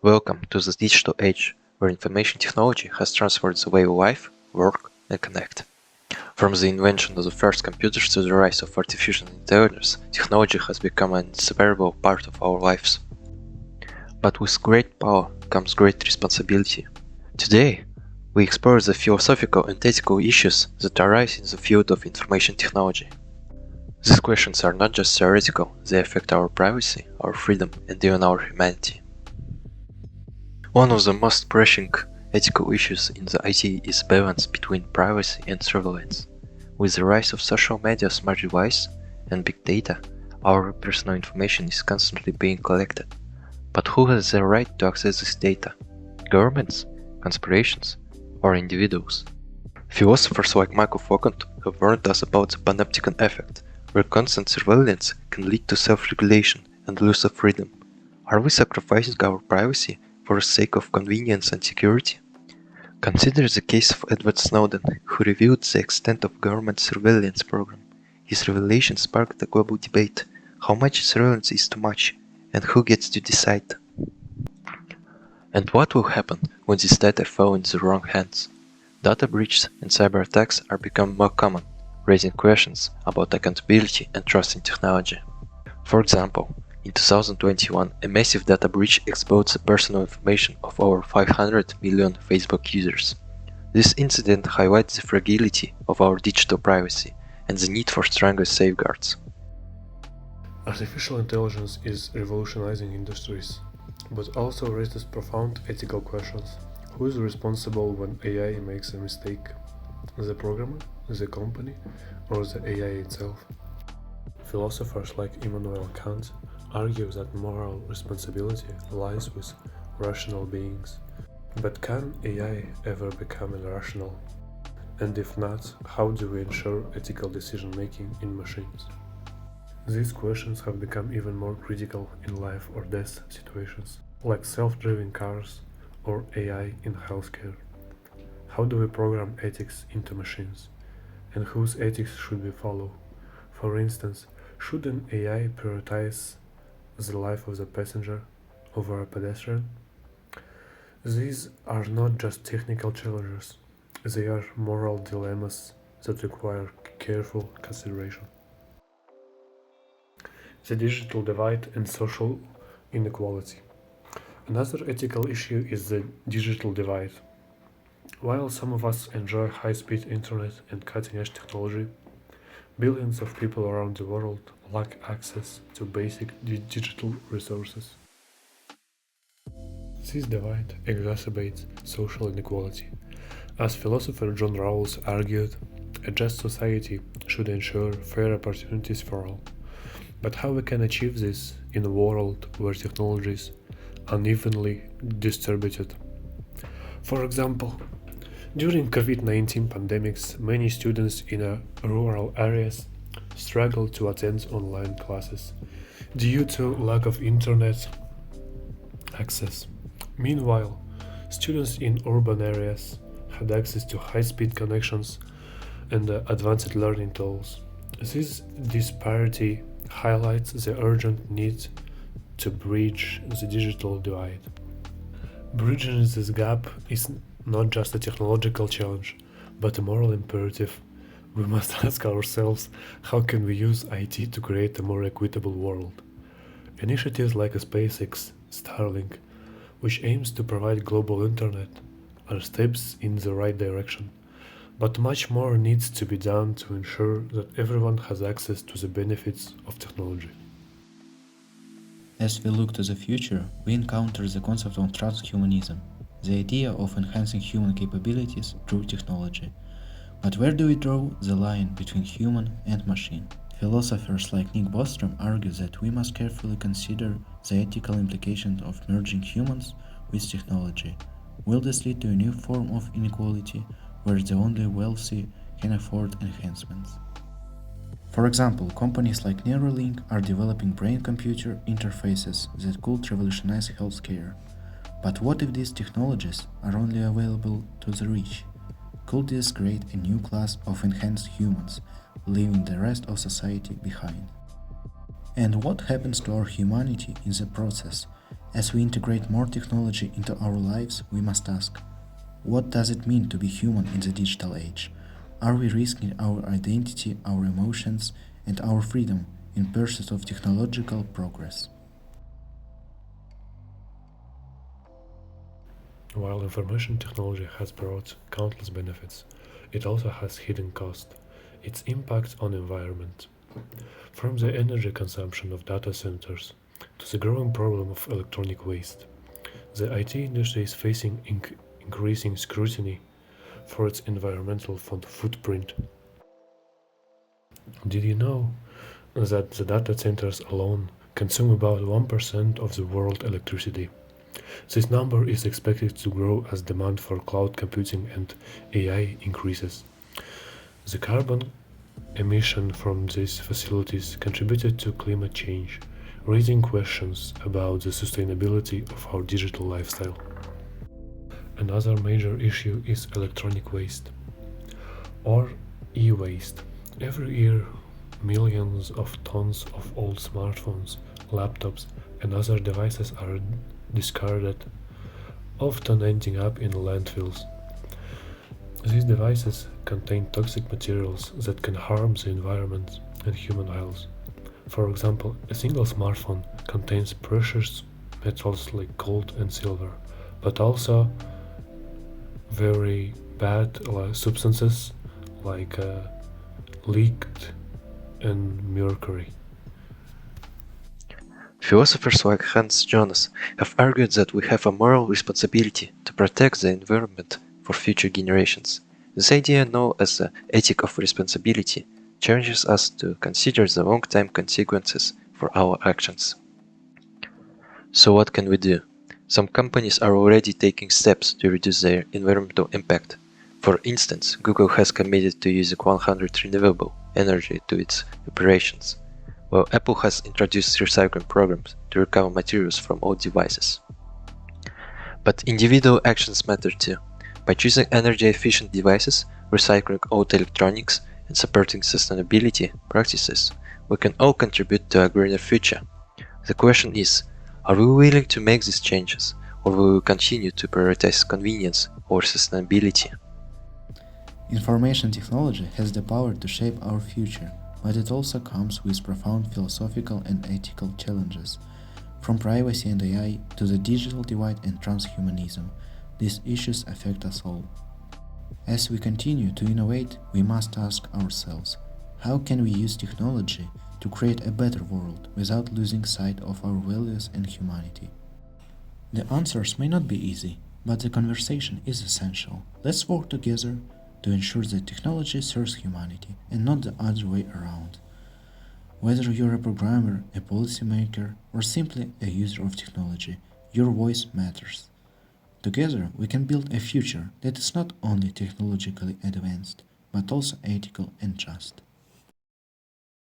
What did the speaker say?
Welcome to the digital age, where information technology has transformed the way we live, work, and connect. From the invention of the first computers to the rise of artificial intelligence, technology has become an inseparable part of our lives. But with great power comes great responsibility. Today, we explore the philosophical and ethical issues that arise in the field of information technology. These questions are not just theoretical, they affect our privacy, our freedom, and even our humanity. One of the most pressing ethical issues in the IT is balance between privacy and surveillance. With the rise of social media, smart devices, and big data, our personal information is constantly being collected. But who has the right to access this data? Governments, corporations, or individuals? Philosophers like Michael Foucault have warned us about the panopticon effect, where constant surveillance can lead to self-regulation and loss of freedom. Are we sacrificing our privacy for the sake of convenience and security? Consider the case of Edward Snowden, who revealed the extent of government surveillance program. His revelation sparked a global debate: how much surveillance is too much, and who gets to decide? And what will happen when this data fall into the wrong hands? Data breaches and cyber attacks are becoming more common, raising questions about accountability and trust in technology. For example, in 2021, a massive data breach exposed the personal information of over 500 million Facebook users. This incident highlights the fragility of our digital privacy and the need for stronger safeguards. Artificial intelligence is revolutionizing industries, but also raises profound ethical questions. Who is responsible when AI makes a mistake? The programmer, the company, or the AI itself? Philosophers like Immanuel Kant argue that moral responsibility lies with rational beings. But can AI ever become irrational? And if not, how do we ensure ethical decision-making in machines? These questions have become even more critical in life or death situations, like self-driving cars or AI in healthcare. How do we program ethics into machines? And whose ethics should we follow? For instance, should an AI prioritize the life of the passenger over a pedestrian? These are not just technical challenges, they are moral dilemmas that require careful consideration. The digital divide and social inequality. Another ethical issue is the digital divide. While some of us enjoy high-speed internet and cutting-edge technology, billions of people around the world lack access to basic digital resources. This divide exacerbates social inequality. As philosopher John Rawls argued, a just society should ensure fair opportunities for all. But how we can achieve this in a world where technology is unevenly distributed? For example, during COVID-19 pandemics, many students in rural areas struggled to attend online classes due to lack of internet access. Meanwhile, students in urban areas had access to high-speed connections and advanced learning tools. This disparity highlights the urgent need to bridge the digital divide. Bridging this gap is not just a technological challenge, but a moral imperative. We must ask ourselves, how can we use IT to create a more equitable world? Initiatives like SpaceX, Starlink, which aims to provide global internet, are steps in the right direction. But much more needs to be done to ensure that everyone has access to the benefits of technology. As we look to the future, we encounter the concept of transhumanism, the idea of enhancing human capabilities through technology. But where do we draw the line between human and machine? Philosophers like Nick Bostrom argue that we must carefully consider the ethical implications of merging humans with technology. Will this lead to a new form of inequality where the only wealthy can afford enhancements? For example, companies like Neuralink are developing brain-computer interfaces that could revolutionize healthcare. But what if these technologies are only available to the rich? Could this create a new class of enhanced humans, leaving the rest of society behind? And what happens to our humanity in the process? As we integrate more technology into our lives, we must ask, what does it mean to be human in the digital age? Are we risking our identity, our emotions, and our freedom in pursuit of technological progress? While information technology has brought countless benefits, it also has hidden costs. Its impact on environment, from the energy consumption of data centers to the growing problem of electronic waste. The IT industry is facing increasing scrutiny for its environmental footprint. Did you know that the data centers alone consume about 1% of the world electricity? This number is expected to grow as demand for cloud computing and AI increases. The carbon emission from these facilities contributed to climate change, raising questions about the sustainability of our digital lifestyle. Another major issue is electronic waste, or e-waste. Every year, millions of tons of old smartphones, laptops, and other devices are discarded, often ending up in landfills. These devices contain toxic materials that can harm the environment and human health. For example, a single smartphone contains precious metals like gold and silver, but also very bad substances like lead and mercury. Philosophers like Hans Jonas have argued that we have a moral responsibility to protect the environment for future generations. This idea, known as the ethic of responsibility, challenges us to consider the long-term consequences for our actions. So what can we do? Some companies are already taking steps to reduce their environmental impact. For instance, Google has committed to using 100% renewable energy to its operations, while Apple has introduced recycling programs to recover materials from old devices. But individual actions matter too. By choosing energy-efficient devices, recycling old electronics, and supporting sustainability practices, we can all contribute to a greener future. The question is, are we willing to make these changes, or will we continue to prioritize convenience over sustainability? Information technology has the power to shape our future, but it also comes with profound philosophical and ethical challenges. From privacy and AI to the digital divide and transhumanism, these issues affect us all. As we continue to innovate, we must ask ourselves, how can we use technology to create a better world without losing sight of our values and humanity? The answers may not be easy, but the conversation is essential. Let's work together to ensure that technology serves humanity and not the other way around. Whether you're a programmer, a policymaker, or simply a user of technology, your voice matters. Together, we can build a future that is not only technologically advanced, but also ethical and just.